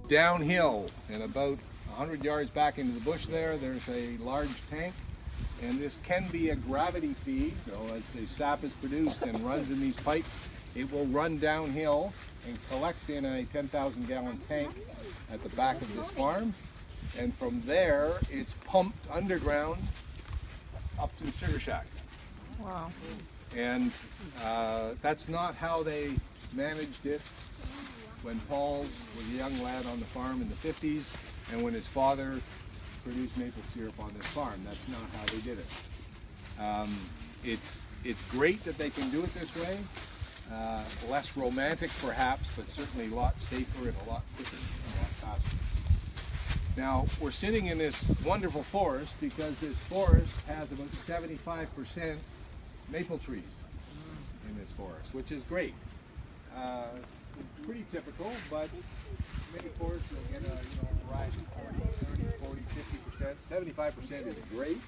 downhill, and about 100 yards back into the bush there's a large tank, and this can be a gravity feed. So as the sap is produced and runs in these pipes, it will run downhill and collect in a 10,000 gallon tank at the back of this farm, and from there it's pumped underground up to the sugar shack. Wow. And that's not how they managed it when Paul was a young lad on the farm in the 50s, and when his father produced maple syrup on this farm. That's not how they did it. It's great that they can do it this way. Less romantic perhaps, but certainly a lot safer and a lot quicker and a lot faster. Now, we're sitting in this wonderful forest because this forest has about 75% maple trees in this forest, which is great. Pretty typical, but many forests will get a variety of 40, 30, 40, 50%. 75% is great.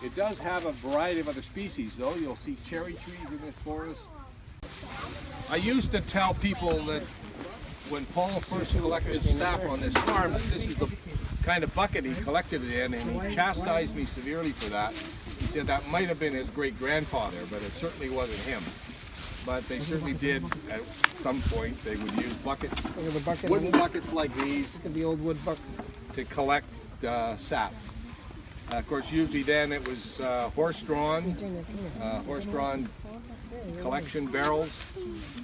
It does have a variety of other species though. You'll see cherry trees in this forest. I used to tell people that when Paul first collected sap on this farm, this is the kind of bucket he collected it in, and he chastised me severely for that. He said that might have been his great-grandfather, but it certainly wasn't him. But they certainly did, at some point, they would use buckets, wooden buckets like these, The old wood bucket. to collect sap. Of course, usually then it was horse-drawn collection barrels,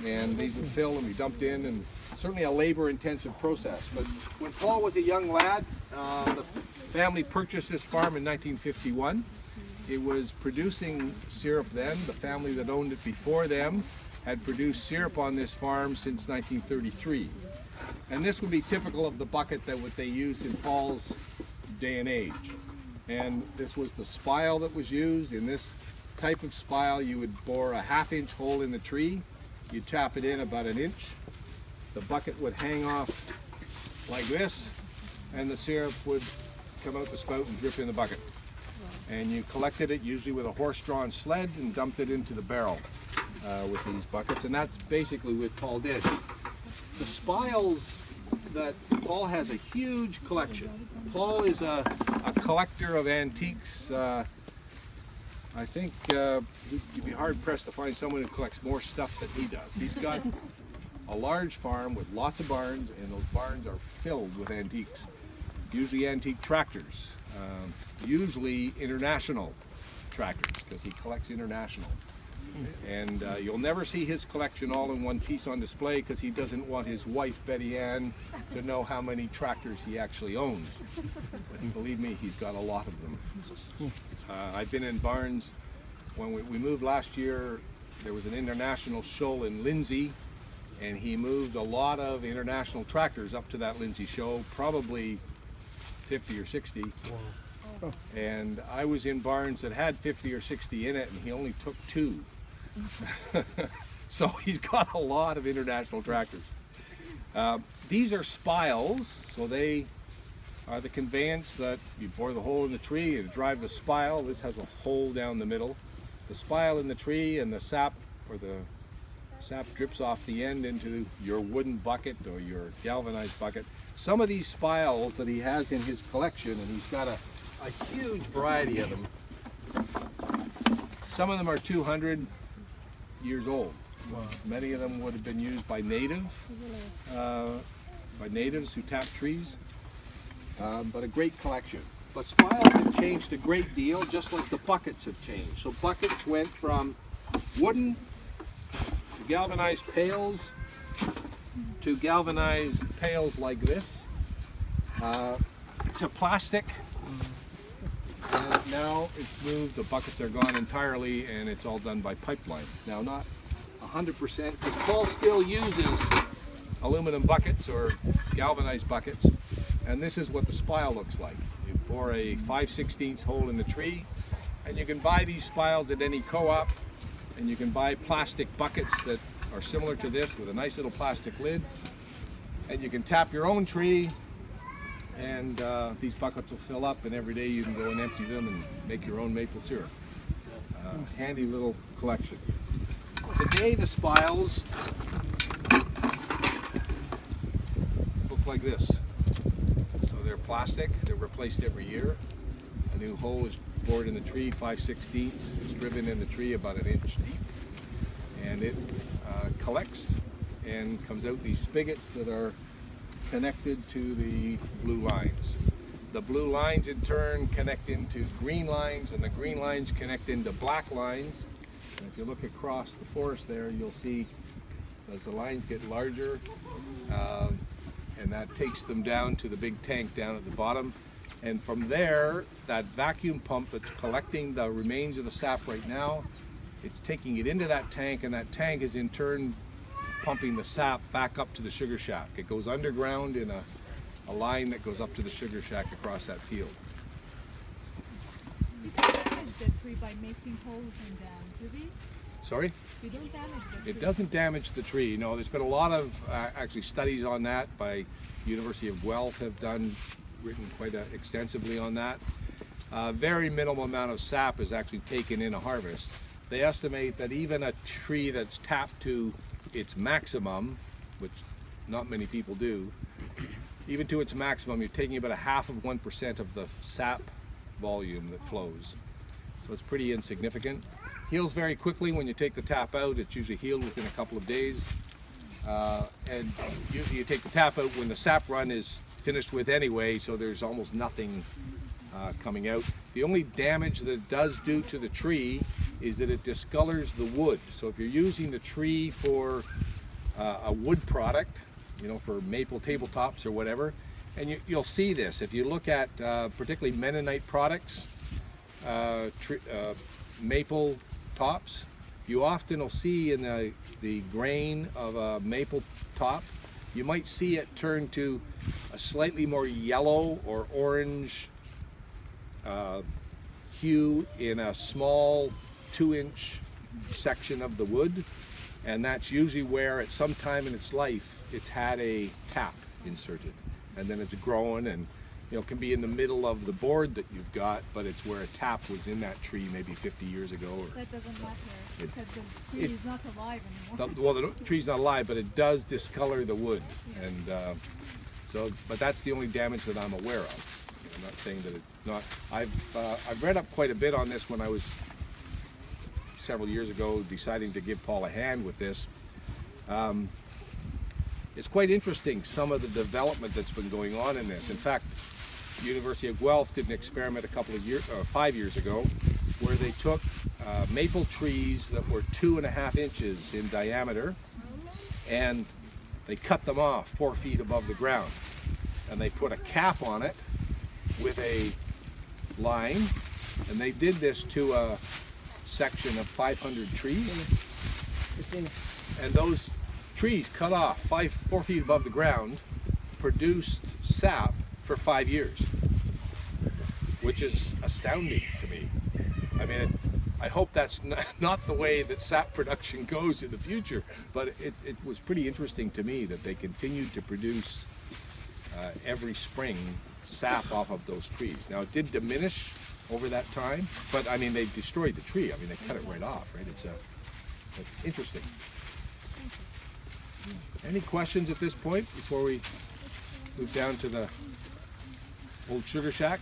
and these would fill and be dumped in, and certainly a labor-intensive process. But when Paul was a young lad, the family purchased this farm in 1951. It was producing syrup then. The family that owned it before them had produced syrup on this farm since 1933. And this would be typical of the bucket that what they used in Paul's day and age. And this was the spile that was used. In this type of spile, you would bore a 1/2 inch hole in the tree. You'd tap it in about 1 inch. The bucket would hang off like this, and the syrup would come out the spout and drip in the bucket. And you collected it usually with a horse-drawn sled and dumped it into the barrel with these buckets. And that's basically what Paul did. The spiles that Paul has a huge collection. Paul is a collector of antiques. I think you'd be hard-pressed to find someone who collects more stuff than he does. He's got a large farm with lots of barns, and those barns are filled with antiques. Usually antique tractors, usually international tractors, because he collects international. And you'll never see his collection all in one piece on display, because he doesn't want his wife, Betty Ann, to know how many tractors he actually owns. But believe me, he's got a lot of them. I've been in barns. When we moved last year, there was an international show in Lindsay, and he moved a lot of international tractors up to that Lindsay show, probably 50 or 60. Wow. And I was in barns that had 50 or 60 in it, and he only took 2. So he's got a lot of international tractors. These are spiles, so they are the conveyance that you bore the hole in the tree and drive the spile. This has a hole down the middle. The spile in the tree, and the sap, or the sap drips off the end into your wooden bucket or your galvanized bucket. Some of these spiles that he has in his collection, and he's got a huge variety of them. Some of them are 200 years old. Wow. Many of them would have been used by natives who tap trees, but a great collection. But spiles have changed a great deal, just like the buckets have changed. So buckets went from wooden to galvanized pails, to galvanized pails like this, to plastic. And now it's moved, the buckets are gone entirely, and it's all done by pipeline. Now, not 100%, because Paul still uses aluminum buckets or galvanized buckets, and this is what the spile looks like. You bore a 5/16 hole in the tree, and you can buy these spiles at any co-op, and you can buy plastic buckets that are similar to this with a nice little plastic lid, and you can tap your own tree, and these buckets will fill up, and every day you can go and empty them and make your own maple syrup. Handy little collection. Today the spiles look like this. So they're plastic, they're replaced every year. A new hole is bored in the tree, 5/16. It's driven in the tree about an inch deep. And it collects and comes out these spigots that are connected to the blue lines. The blue lines in turn connect into green lines, and the green lines connect into black lines. And if you look across the forest there, you'll see as the lines get larger, and that takes them down to the big tank down at the bottom. And from there, that vacuum pump that's collecting the remains of the sap right now, it's taking it into that tank, and that tank is in turn pumping the sap back up to the sugar shack. It goes underground in a line that goes up to the sugar shack across that field. You can damage the tree by making holes in them, do we? Sorry? You don't damage the tree. It doesn't damage the tree. No, there's been a lot of actually studies on that by University of Guelph have written quite extensively on that. Very minimal amount of sap is actually taken in a harvest. They estimate that even a tree that's tapped to its maximum, which not many people do, even to its maximum, you're taking about 0.5% of the sap volume that flows. So it's pretty insignificant. Heals very quickly when you take the tap out. It's usually healed within a couple of days. And usually you take the tap out when the sap run is finished with anyway, so there's almost nothing coming out. The only damage that it does do to the tree is that it discolors the wood. So if you're using the tree for a wood product, you know, for maple tabletops or whatever, and you'll see this if you look at particularly Mennonite products, maple tops, you often will see in the grain of a maple top, you might see it turn to a slightly more yellow or orange hue in a small 2-inch section of the wood, and that's usually where at some time in its life it's had a tap inserted, and then it's grown and, you know, can be in the middle of the board that you've got, but it's where a tap was in that tree maybe 50 years ago. That doesn't matter because the tree is not alive anymore. Well, the tree's not alive, but it does discolor the wood, and but that's the only damage that I'm aware of. I'm not saying that it's not. I've read up quite a bit on this when I was several years ago deciding to give Paul a hand with this. It's quite interesting, some of the development that's been going on in this. In fact, University of Guelph did an experiment 5 years ago, where they took maple trees that were 2.5 inches in diameter, and they cut them off 4 feet above the ground, and they put a cap on it with a line, and they did this to a section of 500 trees, and those trees cut off 4 feet above the ground produced sap for 5 years, which is astounding to me. I mean, I hope that's not the way that sap production goes in the future, but it was pretty interesting to me that they continued to produce every spring sap off of those trees. Now, it did diminish over that time, but I mean, they destroyed the tree. I mean, they cut it right off, right? It's interesting. Any questions at this point before we move down to the old sugar shack?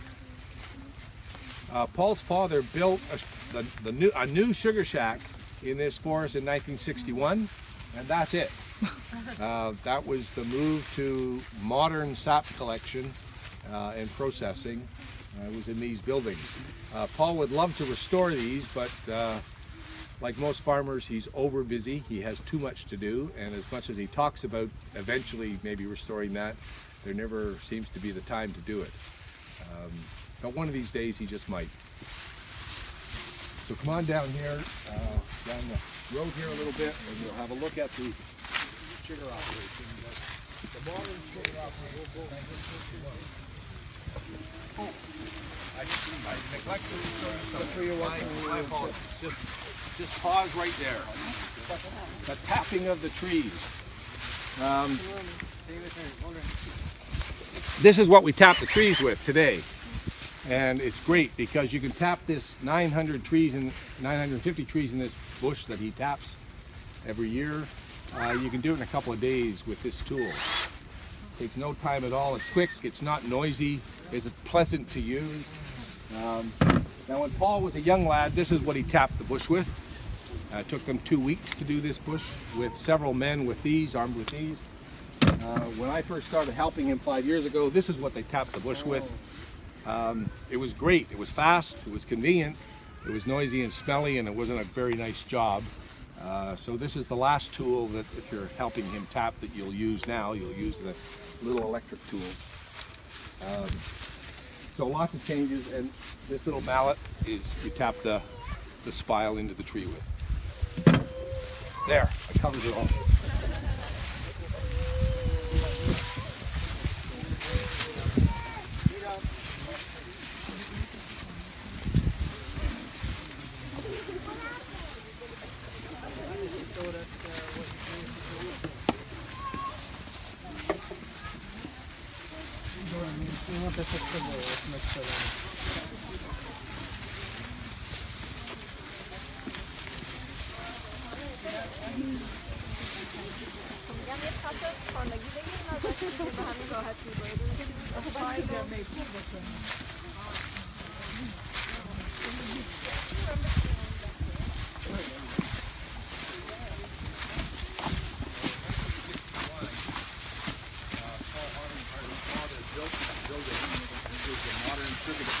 Paul's father built a new sugar shack in this forest in 1961, and that's it. That was the move to modern sap collection and processing. Was in these buildings. Paul would love to restore these, but like most farmers, he's over busy. He has too much to do, and as much as he talks about eventually maybe restoring that, there never seems to be the time to do it. But one of these days he just might. So come on down here, down the road here a little bit, and you'll have a look at the sugar operation. The modern sugar operation. Oh, I neglected to show you something. My apologies. Just pause right there. The tapping of the trees. This is what we tap the trees with today. And it's great because you can tap this 900 trees and 950 trees in this bush that he taps every year. You can do it in a couple of days with this tool. Takes no time at all. It's quick. It's not noisy. It's pleasant to use. Now, when Paul was a young lad, this is what he tapped the bush with. It took them 2 weeks to do this bush with several men with these, armed with these. When I first started helping him 5 years ago, this is what they tapped the bush with. It was great. It was fast. It was convenient. It was noisy and smelly, and it wasn't a very nice job. So this is the last tool that if you're helping him tap that you'll use now. You'll use the little electric tools. So lots of changes, and this little mallet is you tap the spile into the tree with. There, it covers it all.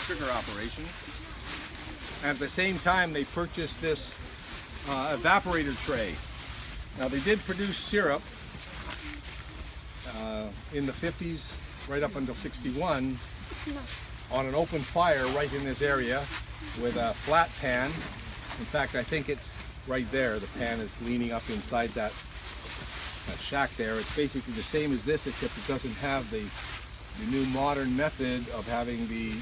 Sugar operation. And at the same time, they purchased this evaporator tray. Now, they did produce syrup in the 50s, right up until 61, on an open fire right in this area with a flat pan. In fact, I think it's right there. The pan is leaning up inside that shack there. It's basically the same as this, except it doesn't have the new modern method of having the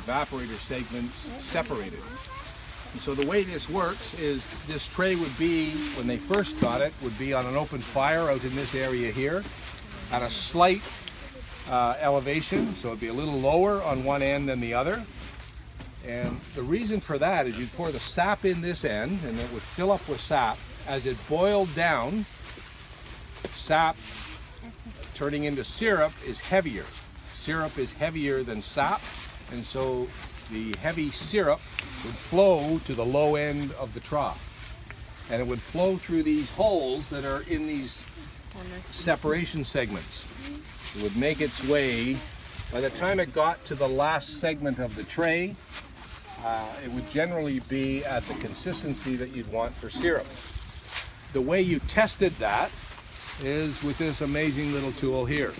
evaporator segments separated. And so the way this works is this tray would be, when they first got it, would be on an open fire out in this area here at a slight elevation, so it'd be a little lower on one end than the other. And the reason for that is you'd pour the sap in this end and it would fill up with sap. As it boiled down, sap turning into syrup is heavier. Syrup is heavier than sap, and so the heavy syrup would flow to the low end of the trough. And it would flow through these holes that are in these separation segments. It would make its way. By the time it got to the last segment of the tray, it would generally be at the consistency that you'd want for syrup. The way you tested that is with this amazing little tool here.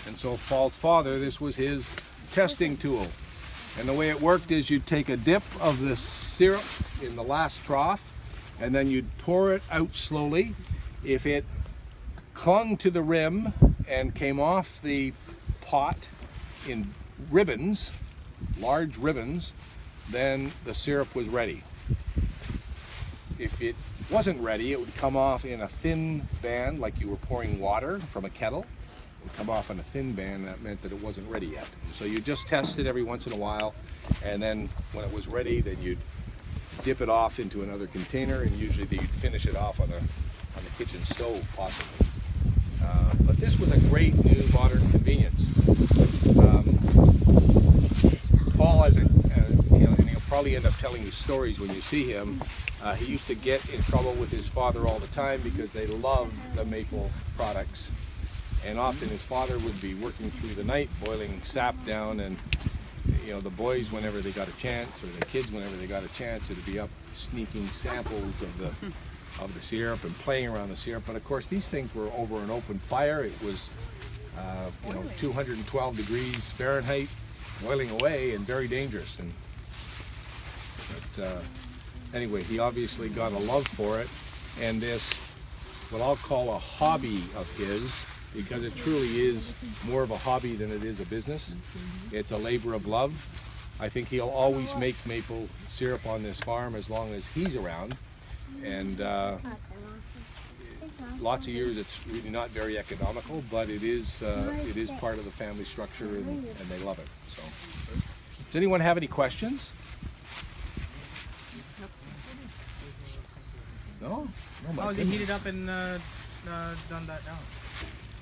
And so Paul's father, this was his testing tool. And the way it worked is you'd take a dip of the syrup in the last trough, and then you'd pour it out slowly. If it clung to the rim and came off the pot in ribbons, large ribbons, then the syrup was ready. If it wasn't ready, it would come off in a thin band, like you were pouring water from a kettle. It would come off in a thin band, and that meant that it wasn't ready yet. So you just test it every once in a while, and then when it was ready, then you'd dip it off into another container, and usually you'd finish it off on the kitchen stove, possibly. But this was a great new modern convenience. Paul, and he'll probably end up telling you stories when you see him. He used to get in trouble with his father all the time because they loved the maple products. And often his father would be working through the night, boiling sap down, and the boys, whenever they got a chance, or the kids, whenever they got a chance, it'd be up sneaking samples of the syrup and playing around the syrup. But of course, these things were over an open fire. It was 212 degrees Fahrenheit, boiling away, and very dangerous. But anyway, he obviously got a love for it, and this, what I'll call a hobby of his, because it truly is more of a hobby than it is a business. It's a labor of love. I think he'll always make maple syrup on this farm as long as he's around. And lots of years it's really not very economical, but it is part of the family structure, and they love it. So, does anyone have any questions? No? How did you heat it up and done that down?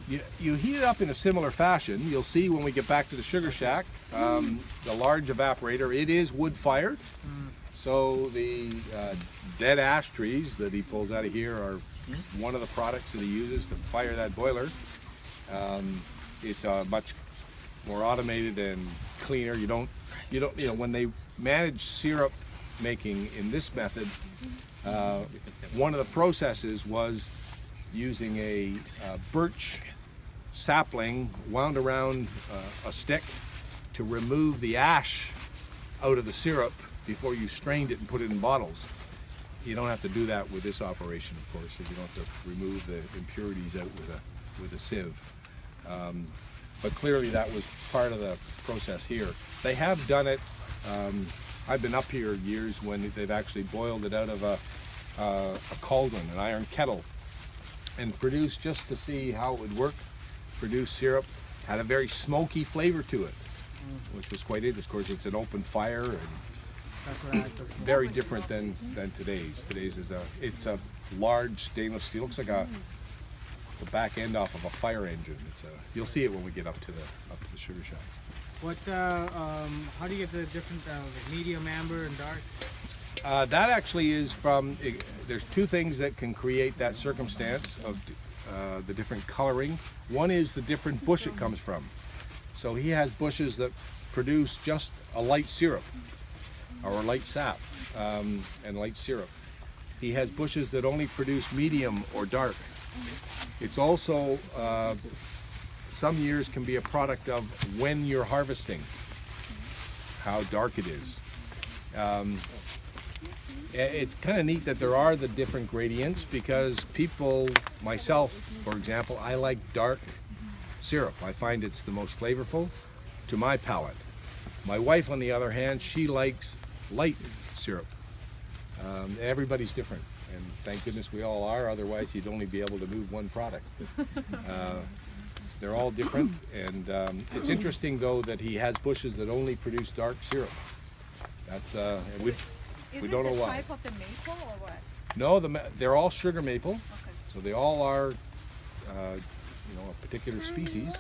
You heat it up in a similar fashion. You'll see when we get back to the sugar shack, the large evaporator, it is wood fired. So the dead ash trees that he pulls out of here are one of the products that he uses to fire that boiler. It's much more automated and cleaner. You know, when they manage syrup making in this method, one of the processes was using a birch sapling wound around a stick to remove the ash out of the syrup before you strained it and put it in bottles. You don't have to do that with this operation, of course. You don't have to remove the impurities out with a sieve. But clearly that was part of the process here. They have done it. I've been up here years when they've actually boiled it out of a cauldron, an iron kettle, and produced, just to see how it would work, produced syrup. Had a very smoky flavor to it, which was quite interesting. Of course, it's an open fire and very different than today's. Today's is it's a large stainless steel. Looks like the back end off of a fire engine. You'll see it when we get up to the sugar shack. What? How do you get the different like medium, amber, and dark? That actually is from. There's two things that can create that circumstance of the different coloring. One is the different bush it comes from. So he has bushes that produce just a light syrup, or a light sap, and light syrup. He has bushes that only produce medium or dark. It's also, some years can be a product of when you're harvesting, how dark it is. It's kind of neat that there are the different gradients, because people, myself, for example, I like dark syrup. I find it's the most flavorful to my palate. My wife, on the other hand, she likes light syrup. Everybody's different, and thank goodness we all are, otherwise you'd only be able to move one product. They're all different, and it's interesting though that he has bushes that only produce dark syrup. That's we don't know why. Is it the type of the maple or what? No, they're all sugar maple, Okay. so they all are a particular species.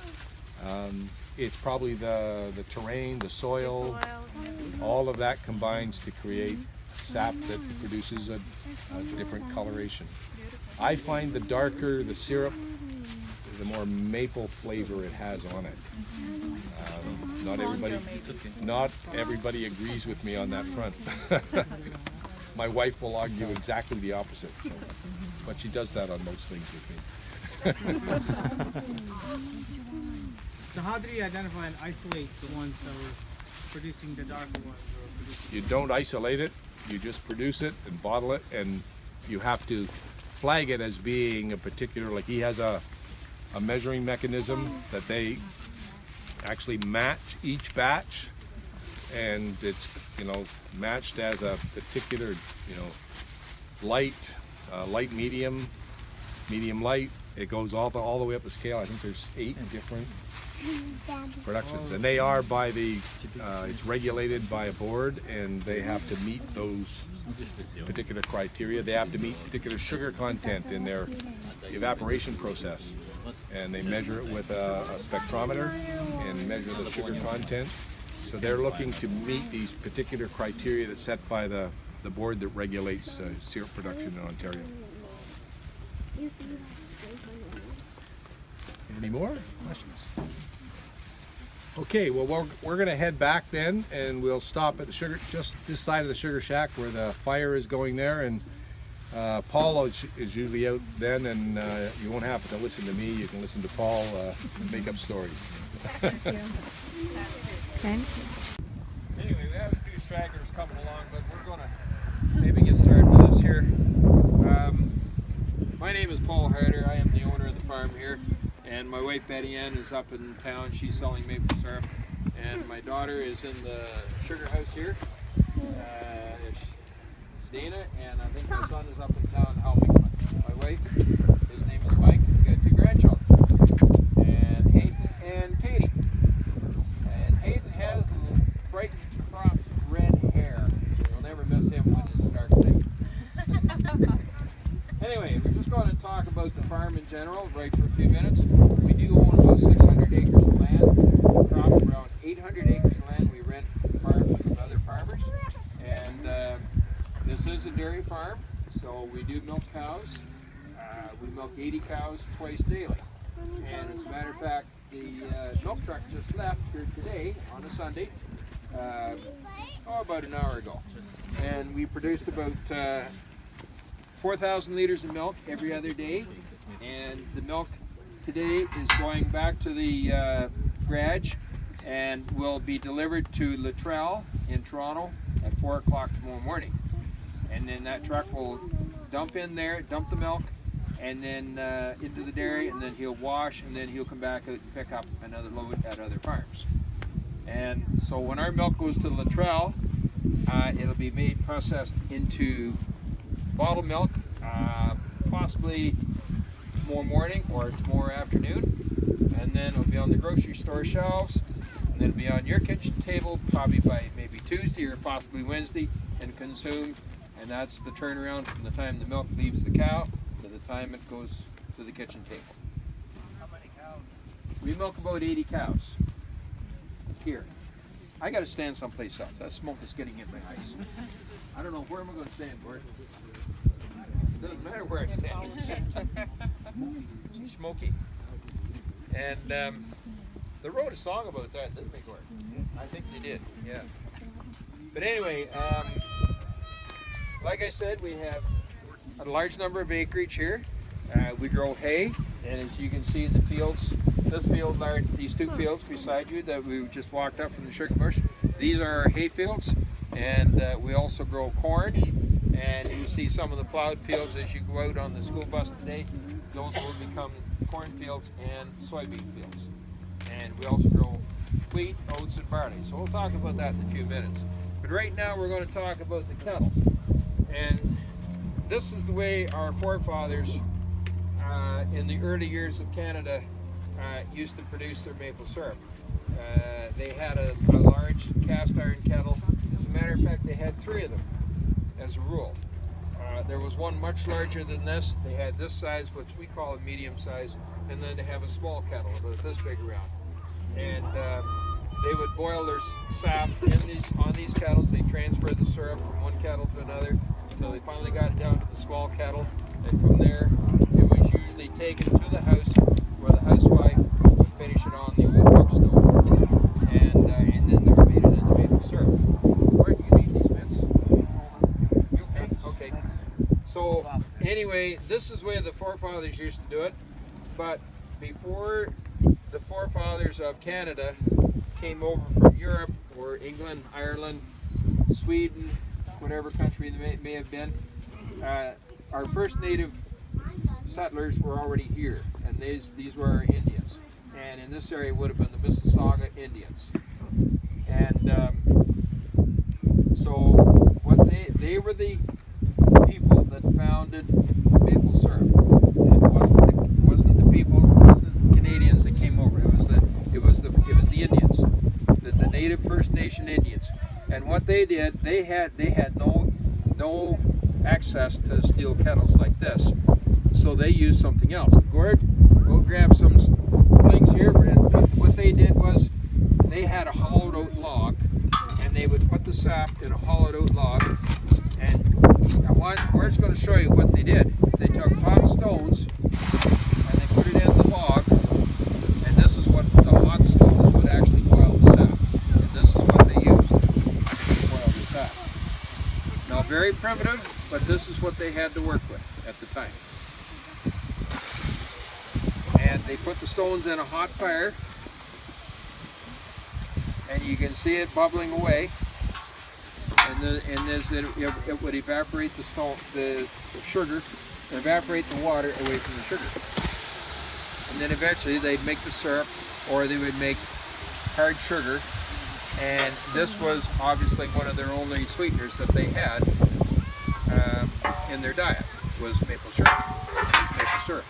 It's probably the terrain, the soil, all of that combines to create sap that produces a different coloration. I find the darker the syrup, the more maple flavor it has on it. Not everybody agrees with me on that front. My wife will argue exactly the opposite, but she does that on most things with me. So how do you identify and isolate the ones that were producing the darker ones? You don't isolate it, you just produce it and bottle it, and you have to flag it as being a particular, like he has a measuring mechanism that they actually match each batch, and it's matched as a particular light, light medium, medium light. It goes all the way up the scale. I think there's 8 different productions, and they are by it's regulated by a board, and they have to meet those particular criteria. They have to meet particular sugar content in their evaporation process, and they measure it with a spectrometer and measure the sugar content. So they're looking to meet these particular criteria that's set by the board that regulates syrup production in Ontario. Any more questions? Okay, well we're going to head back then, and we'll stop at the just this side of the sugar shack where the fire is going there, and Paul is usually out then, and you won't have to listen to me. You can listen to Paul make up stories. Thank you. Anyway, we have a few stragglers coming along, but we're going to maybe get started with us here. My name is Paul Harder. I am the owner of the farm here, and my wife Betty Ann is up in town. She's selling maple syrup, and my daughter is in the sugar house here. It's Dana, and I think my son is up in town helping my wife. His name is Mike. We got 2 grandchildren, and Hayden and Katie. And Hayden has bright cropped red hair, so you'll never miss him when it's a dark day. Anyway, we're just going to talk about the farm in general, right, for a few minutes. We do 80 cows twice daily. And as a matter of fact, the milk truck just left here today on a Sunday, about an hour ago. And we produced about 4,000 liters of milk every other day. And the milk today is going back to the garage and will be delivered to Luttrell in Toronto at 4 o'clock tomorrow morning. And then that truck will dump in there, dump the milk, and then into the dairy, and then he'll wash, and then he'll come back out and pick up another load at other farms. And so when our milk goes to Luttrell, it'll be made, processed into bottled milk, possibly tomorrow morning or tomorrow afternoon, and then it'll be on the grocery store shelves, and then it'll be on your kitchen table probably by maybe Tuesday or possibly Wednesday and consumed. And that's the turnaround from the time the milk leaves the cow to the time it goes to the kitchen table. How many cows? We milk about 80 cows here. I got to stand someplace else. That smoke is getting in my eyes. I don't know where am I going to stand, Gord. It doesn't matter where I stand. It's smoky. And they wrote a song about that, didn't they, Gord? I think they did. Yeah. But anyway. Like I said, we have a large number of acreage here. We grow hay, and as you can see in the fields, these two fields beside you that we just walked up from the sugar bush, these are our hay fields, and we also grow corn. And you see some of the plowed fields as you go out on the school bus today. Those will become cornfields and soybean fields. And we also grow wheat, oats, and barley. So we'll talk about that in a few minutes. But right now we're going to talk about the kettle. And this is the way our forefathers in the early years of Canada used to produce their maple syrup. They had a large cast iron kettle. As a matter of fact, they had 3 of them as a rule. There was one much larger than this. They had this size, which we call a medium size, and then they have a small kettle about this big around. And they would boil their sap on these kettles. They transferred the syrup from one kettle to another until they finally got it down to the small kettle. And from there, it was usually taken to the house where the housewife would finish it on the old wood stove. And then they were made it into maple syrup. Where do you need these bits? You okay? Okay. So anyway, this is the way the forefathers used to do it. But before the forefathers of Canada came over from Europe, or England, Ireland, Sweden, whatever country they may have been, our first native settlers were already here, and these were our Indians. And in this area would have been the Mississauga Indians. And so what they were the people that founded maple syrup. And it wasn't the Canadians that came over. It was the Indians, the native First Nation Indians. And what they did, they had no access to steel kettles like this, so they used something else. Gord, we'll grab some things here. And what they did was they had a hollowed out log, and they would put the sap in a hollowed out log. And Gord's going to show you what they did. They took hot stones and they put it in the log, and this is what the hot stones would actually boil the sap. And this is what they used to boil the sap. Now, very primitive, but this is what they had to work with at the time. And they put the stones in a hot fire, and you can see it bubbling away. And it would evaporate the sugar, evaporate the water away from the sugar. And then eventually they'd make the syrup, or they would make hard sugar. And this was obviously one of their only sweeteners that they had in their diet, was maple syrup.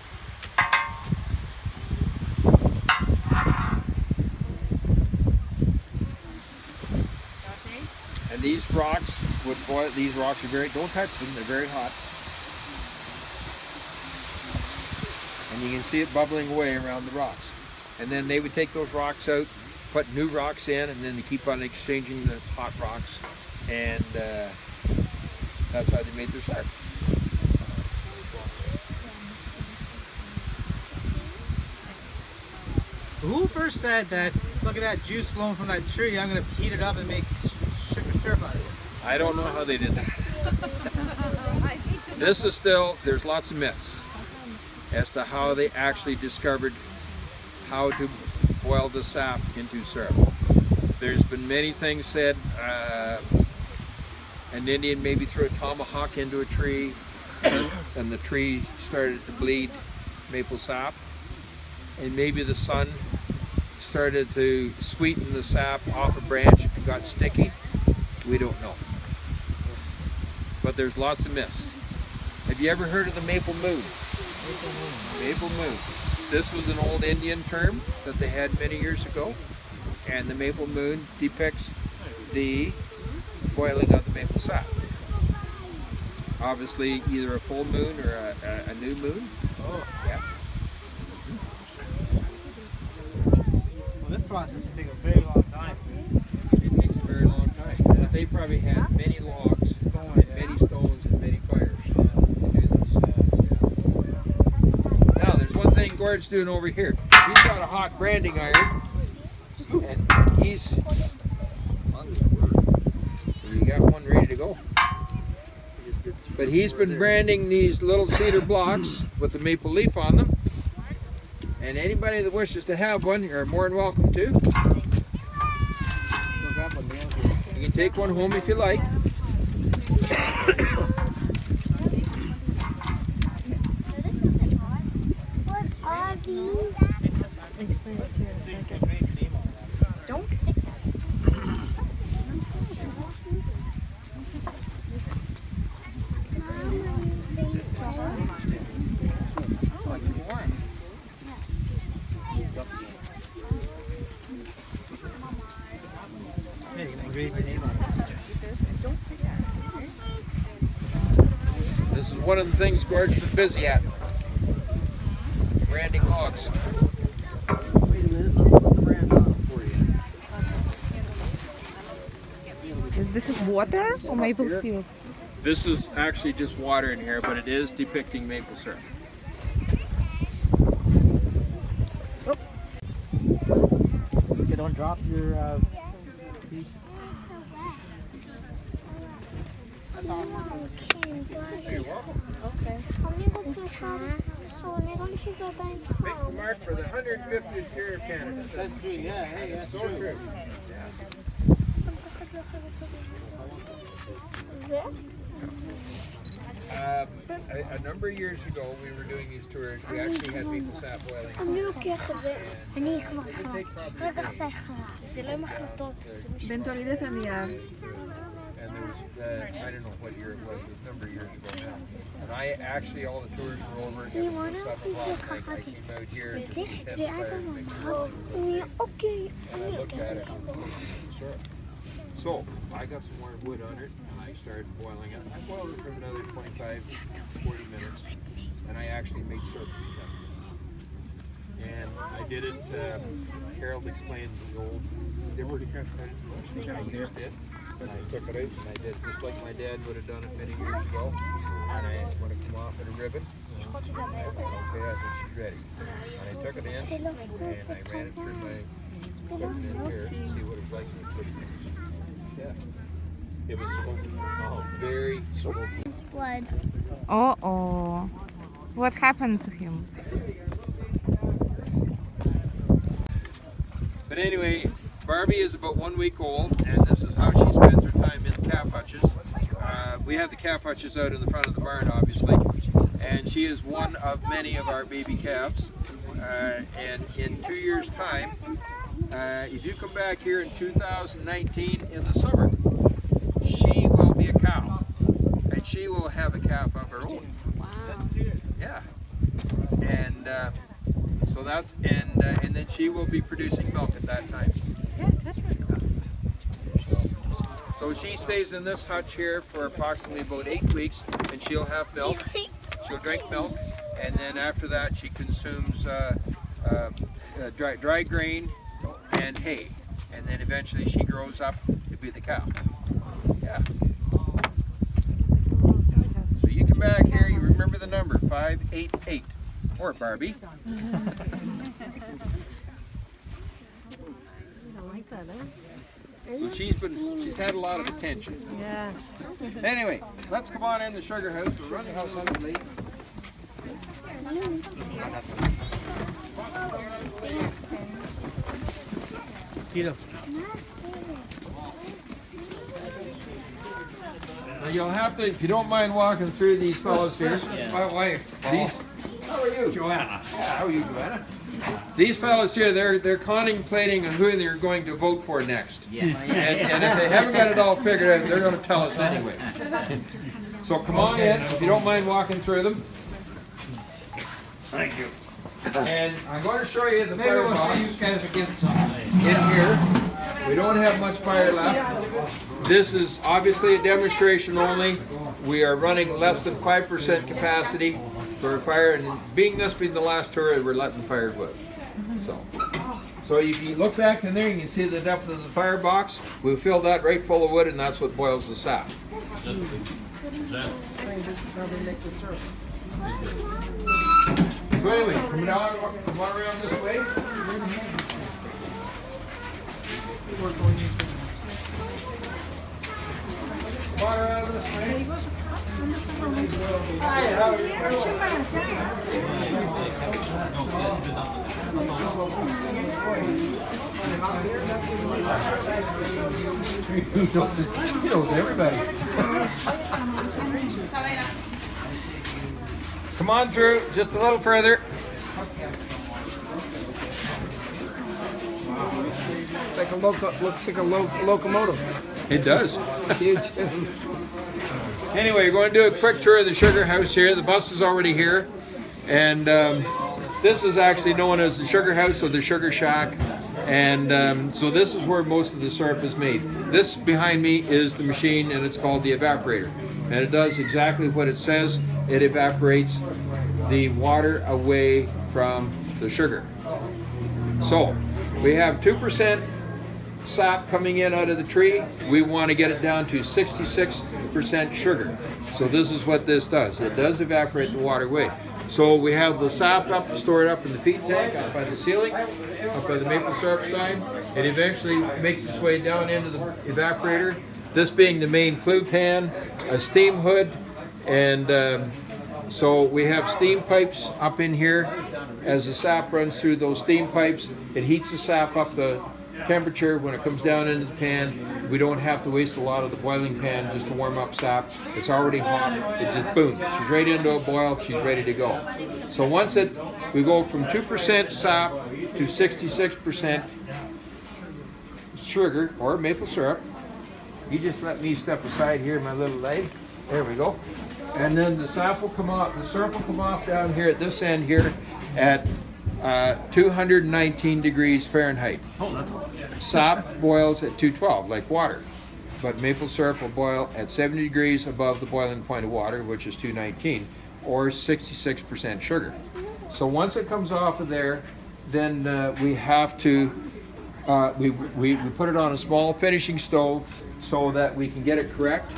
And these rocks would boil. These rocks are don't touch them, they're very hot. And you can see it bubbling away around the rocks. And then they would take those rocks out, put new rocks in, and then they keep on exchanging the hot rocks. And that's how they made their syrup. Who first said that, look at that juice flowing from that tree, I'm going to heat it up and make sugar syrup out of it? I don't know how they did that. This is still, there's lots of myths as to how they actually discovered how to boil the sap into syrup. There's been many things said. An Indian maybe threw a tomahawk into a tree and the tree started to bleed maple sap. And maybe the sun started to sweeten the sap off a branch and got sticky. We don't know. But there's lots of myths. Have you ever heard of the maple moon? Maple moon. This was an old Indian term that they had many years ago. And the maple moon depicts the boiling of the maple sap. Obviously either a full moon or a new moon. Oh. Yeah. Well, this process would take a very long time. It takes a very long time. But they probably had many logs, and many stones, and many fires to do this. Now, there's one thing Gord's doing over here. He's got a hot branding iron, and he's. You got one ready to go. But he's been branding these little cedar blocks with the maple leaf on them. And anybody that wishes to have one, you're more than welcome to. You can take one home if you like. What are these? Explain it to you in a second. Don't. Yeah, you can engrave your name on it. This is one of the things Gord's been busy at. Branding logs. Wait a minute, I'll put the brand on them for you. This is water or maple syrup? This is actually just water in here, but it is depicting maple syrup. Okay, don't drop your piece. Makes the mark for the 150th year of Canada. That's true, yeah, hey, that's So true. true. A number of years ago, we were doing these tours. We actually had maple sap boiling. אני לוקח את זה, אני כבר It חלה. takes probably רגע, days. סליחה, זה לא עם החלטות, זה משהו. Bento ali da família. And there was, I don't know what year it was, it was a number of years ago now. And I actually, all the tours were over, and it was 7 o'clock, and I came out here to וזה, test זה fire אדם and make sure. טוב. אוקיי, And I אני looked לוקח at את it, זה. and sure. So, I got some more wood on it, and I started boiling it. I boiled it for another 25, 40 minutes, and I actually made syrup. And I did it, Harold explained the old, they were I used it, and I took it out, and I did just like my dad would have done it many years ago. And I want to come off with a ribbon. And I thought, okay, I think she's ready. And I took it in, and I ran it through my equipment in here to see what it's like when it's cooked. Yeah. It was smoky. Oh, very smoky. blood. Oh. What happened to him? But anyway, Barbie is about 1 week old, and this is how she spends her time in the calf hutches. We have the calf hutches out in the front of the barn, obviously, and she is one of many of our baby calves. And in 2 years' time, if you come back here in 2019 in the summer, she will be a cow, and she will have a calf of her own. Yeah, and so that's and then she will be producing milk at that time. So she stays in this hutch here for approximately about 8 weeks, and she'll have milk. She'll drink milk, and then after that she consumes dry grain and hay, and then eventually she grows up to be the cow. Yeah. So you come back here, you remember the number 588, or Barbie. like that, huh? So she's had a lot of attention. Yeah. Anyway, let's come on in the sugar house. We're running house on the lake. Tito. Now you'll have to, if you don't mind walking through these fellows here. My wife. How are you? Joanna. Yeah, how are you, Joanna? These fellows here, they're contemplating on who they're going to vote for next. Yeah. And if they haven't got it all figured out, they're going to tell us anyway. So come on in, if you don't mind walking through them. Thank you. And I'm going to show you the Maybe we'll firebox see you guys again someday. in here. We don't have much fire left. This is obviously a demonstration only. We are running less than 5% capacity for fire, and being this being the last tour, we're letting fire go. So if you look back in there, you can see the depth of the firebox. We fill that right full of wood, and that's what boils the sap. This is how they make the syrup. So anyway, come on around this way. Come on around this way. Hi, how are you? He knows everybody. Come on through, just a little further. Looks like a locomotive. It does. Huge. Anyway, we're going to do a quick tour of the sugar house here. The bus is already here. And this is actually known as the sugar house or the sugar shack. And so this is where most of the syrup is made. This behind me is the machine, and it's called the evaporator. And it does exactly what it says. It evaporates the water away from the sugar. So we have 2% sap coming in out of the tree. We want to get it down to 66% sugar. So this is what this does. It does evaporate the water away. So we have the sap stored up in the feed tank, up by the ceiling, up by the maple syrup side. It eventually makes its way down into the evaporator. This being the main flue pan, a steam hood, and so we have steam pipes up in here. As the sap runs through those steam pipes, it heats the sap up the temperature. When it comes down into the pan, we don't have to waste a lot of the boiling pan just to warm up sap. It's already hot. It just boom. She's right into a boil. She's ready to go. So once we go from 2% sap to 66% sugar or maple syrup. You just let me step aside here, my little lady. There we go. And then the sap will come off. The syrup will come off down here at this end here at 219 degrees Fahrenheit. Oh, that's all. Sap boils at 212, like water. But maple syrup will boil at 70 degrees above the boiling point of water, which is 219, or 66% sugar. So once it comes off of there, then we have to, we put it on a small finishing stove so that we can get it correct.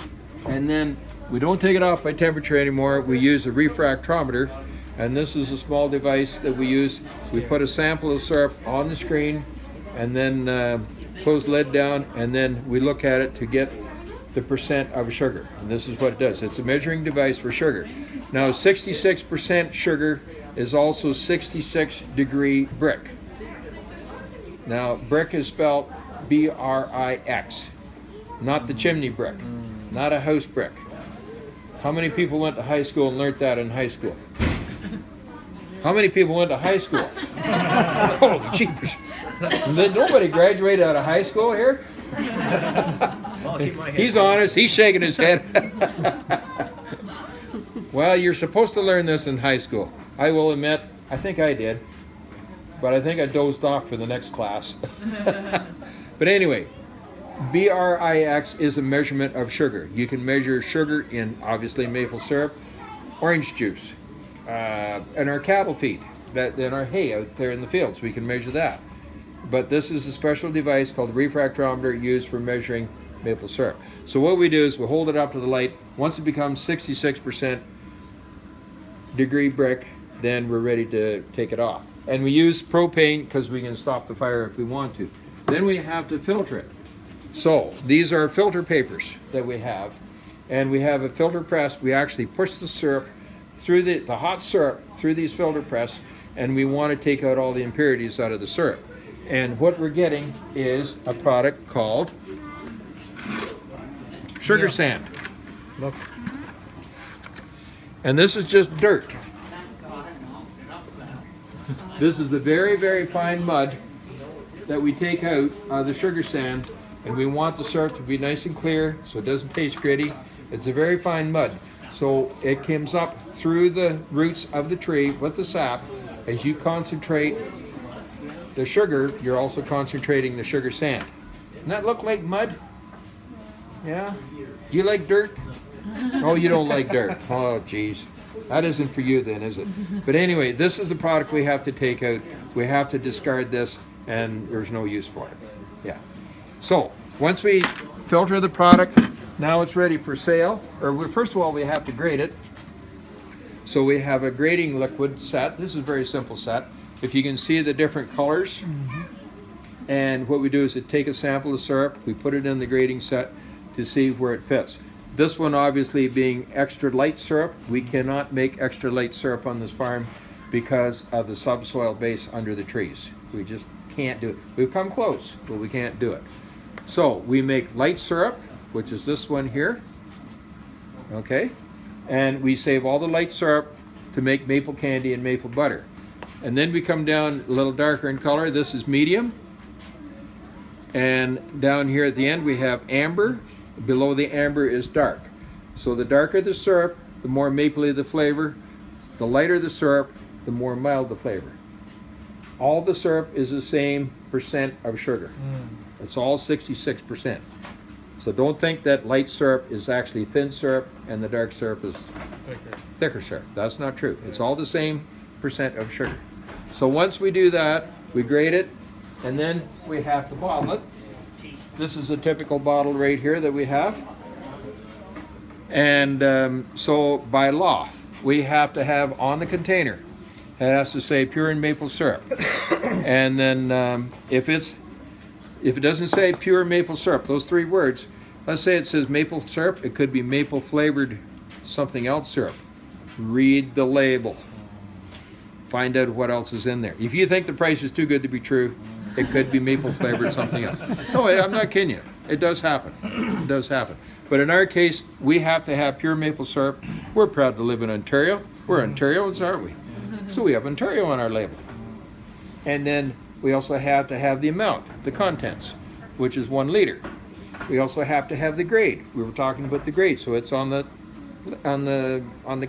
And then we don't take it off by temperature anymore. We use a refractometer. And this is a small device that we use. We put a sample of syrup on the screen and then close the lid down, and then we look at it to get the percent of sugar. And this is what it does. It's a measuring device for sugar. Now 66% sugar is also 66-degree brick. Now brick is spelled B-R-I-X, not the chimney brick, not a house brick. How many people went to high school and learned that in high school? How many people went to high school? Holy jeepers. Nobody graduated out of high school here? He's honest. He's shaking his head. Well, you're supposed to learn this in high school. I will admit, I think I did. But I think I dozed off for the next class. But anyway, BRIX is a measurement of sugar. You can measure sugar in, obviously, maple syrup, orange juice, and our cattle feed, in our hay out there in the fields. We can measure that. But this is a special device called a refractometer used for measuring maple syrup. So what we do is we hold it up to the light. Once it becomes 66% degree brick, then we're ready to take it off. And we use propane because we can stop the fire if we want to. Then we have to filter it. So these are filter papers that we have, and we have a filter press. We actually push the syrup through the hot syrup through these filter press, and we want to take out all the impurities out of the syrup. And what we're getting is a product called sugar sand. Look. And this is just dirt. This is the very, very fine mud that we take out of the sugar sand, and we want the syrup to be nice and clear so it doesn't taste gritty. It's a very fine mud. So it comes up through the roots of the tree with the sap. As you concentrate the sugar, you're also concentrating the sugar sand. Doesn't that look like mud? Yeah? Do you like dirt? Oh, you don't like dirt. Oh, geez. That isn't for you then, is it? But anyway, this is the product we have to take out. We have to discard this, and there's no use for it. Yeah. So, once we filter the product, now it's ready for sale. First of all, we have to grade it. So we have a grading liquid set. This is a very simple set. If you can see the different colors. And what we do is take a sample of syrup, we put it in the grading set to see where it fits. This one obviously being extra light syrup. We cannot make extra light syrup on this farm because of the subsoil base under the trees. We just can't do it. We've come close, but we can't do it. So we make light syrup, which is this one here. Okay? And we save all the light syrup to make maple candy and maple butter. And then we come down a little darker in color. This is medium. And down here at the end we have amber. Below the amber is dark. So the darker the syrup, the more mapley the flavor. The lighter the syrup, the more mild the flavor. All the syrup is the same percent of sugar. It's all 66%. So don't think that light syrup is actually thin syrup and the dark syrup is thicker syrup. That's not true. It's all the same percent of sugar. So once we do that, we grade it, and then we have to bottle it. This is a typical bottle right here that we have. And so by law, we have to have on the container, it has to say pure and maple syrup. And then if it doesn't say pure maple syrup, those three words, let's say it says maple syrup, it could be maple flavored something else syrup. Read the label. Find out what else is in there. If you think the price is too good to be true, it could be maple flavored something else. No, I'm not kidding you. It does happen. It does happen. But in our case, we have to have pure maple syrup. We're proud to live in Ontario. We're Ontarians, aren't we? So we have Ontario on our label. And then we also have to have the amount, the contents, which is 1 liter. We also have to have the grade. We were talking about the grade, so it's on the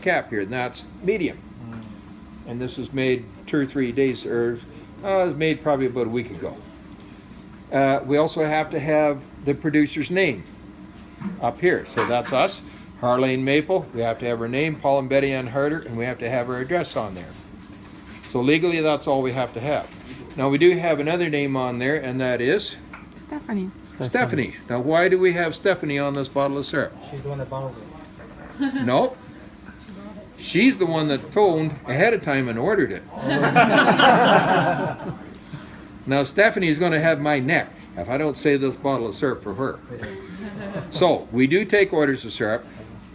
cap here, and that's medium. And this was made 2 or 3 days, or it was made probably about a week ago. We also have to have the producer's name up here. So that's us, Harlaine Maple. We have to have her name, Paul and Betty Ann Harder, and we have to have her address on there. So legally, that's all we have to have. Now we do have another name on there, and that is Stephanie. Stephanie. Now why do we have Stephanie on this bottle of syrup? She's the one that bottled it. No. She's the one that phoned ahead of time and ordered it. Now Stephanie's going to have my neck if I don't save this bottle of syrup for her. So we do take orders of syrup.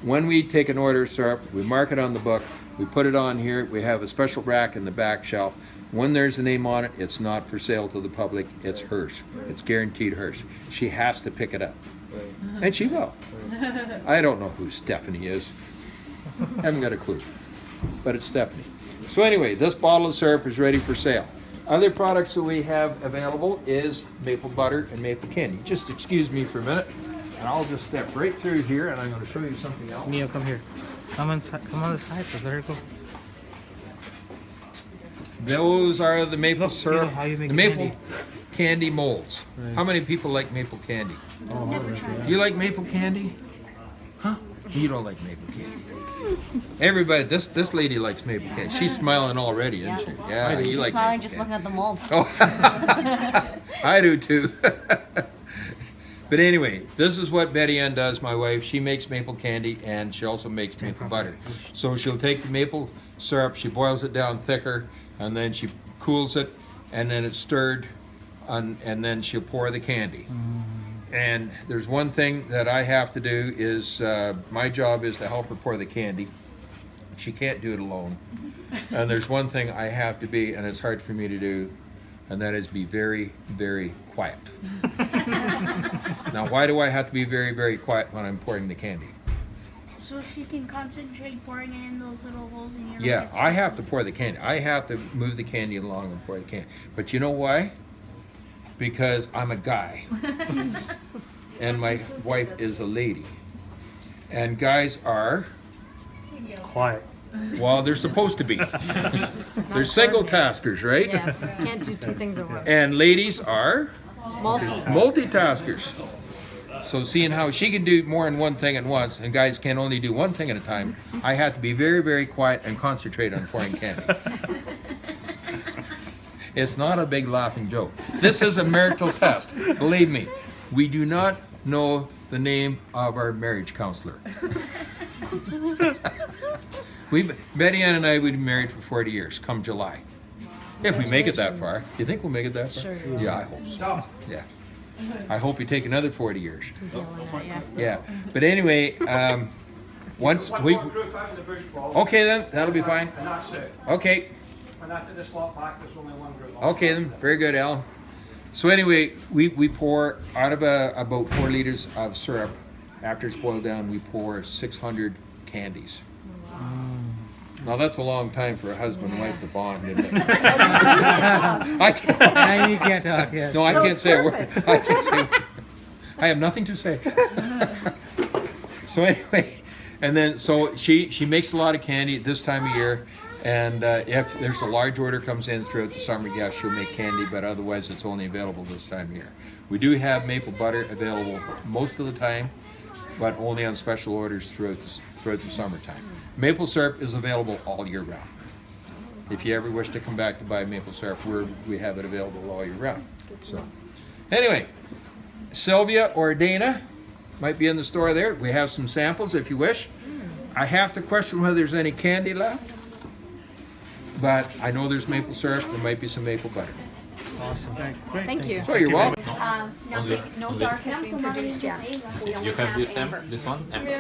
When we take an order of syrup, we mark it on the book. We put it on here. We have a special rack in the back shelf. When there's a name on it, it's not for sale to the public. It's hers. It's guaranteed hers. She has to pick it up. And she will. I don't know who Stephanie is. Haven't got a clue. But it's Stephanie. So anyway, this bottle of syrup is ready for sale. Other products that we have available is maple butter and maple candy. Just excuse me for a minute, and I'll just step right through here, and I'm going to show you something else. Neo, come here. Come on the side. Let her go. Those are the maple Look, syrup, you know how you make the maple candy. candy molds. Right. How many people like maple candy? Never tried. You like maple candy? Huh? You don't like maple candy. Everybody, this lady likes maple candy. She's smiling already, isn't she? Yeah, you like Smiling maple just candy. looking at the mold. Oh, I do too. But anyway, this is what Betty Ann does, my wife. She makes maple candy, and she also makes maple butter. So she'll take the maple syrup, she boils it down thicker, and then she cools it, and then it's stirred and then she'll pour the candy. And there's one thing that I have to do is, my job is to help her pour the candy. She can't do it alone. And there's one thing I have to be, and it's hard for me to do, and that is be very, very quiet. Now, why do I have to be very, very quiet when I'm pouring the candy? So she can concentrate pouring it in those little holes in your Yeah, I have to pour the candy. I have to move the candy along and pour the candy. But you know why? Because I'm a guy. And my wife is a lady. And guys are, Quiet. well, they're supposed to be. They're single taskers, right? Yes, can't do two things at once. And ladies are Multi. multitaskers. So seeing how she can do more than one thing at once, and guys can only do one thing at a time, I have to be very, very quiet and concentrate on pouring candy. It's not a big laughing joke. This is a marital test. Believe me, we do not know the name of our marriage counselor. Betty Ann and I would be married for 40 years, come July. If we make it that far. Do you think we'll make it that far? Sure. Yeah, I hope so. Yeah. I hope we take another 40 years. He's yelling at you. Yeah. But anyway, once we. Okay then, that'll be fine. And that's it. Okay. And after this lot back, there's only one group. Okay then, very good, Alan. So anyway, we pour out of about 4 liters of syrup. After it's boiled down, we pour 600 candies. Now that's a long time for a husband and wife to bond, isn't it? I can't, Now you can't talk, yes. no, I So can't it's say a word. perfect. I can't say. I have nothing to say. So anyway, and then so she makes a lot of candy at this time of year. And if there's a large order comes in throughout the summer, yes, she'll make candy, but otherwise it's only available this time of year. We do have maple butter available most of the time, but only on special orders throughout the summertime. Maple syrup is available all year round. If you ever wish to come back to buy maple syrup, we have it available all year round. So, anyway, Sylvia or Dana might be in the store there. We have some samples if you wish. I have to question whether there's any candy left. But I know there's maple syrup, there might be some maple butter. Awesome, great. Thank you. So you're welcome. No dark has been produced yet. We only You have have this amber. this one? Amber.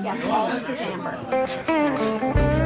Yes, this is amber.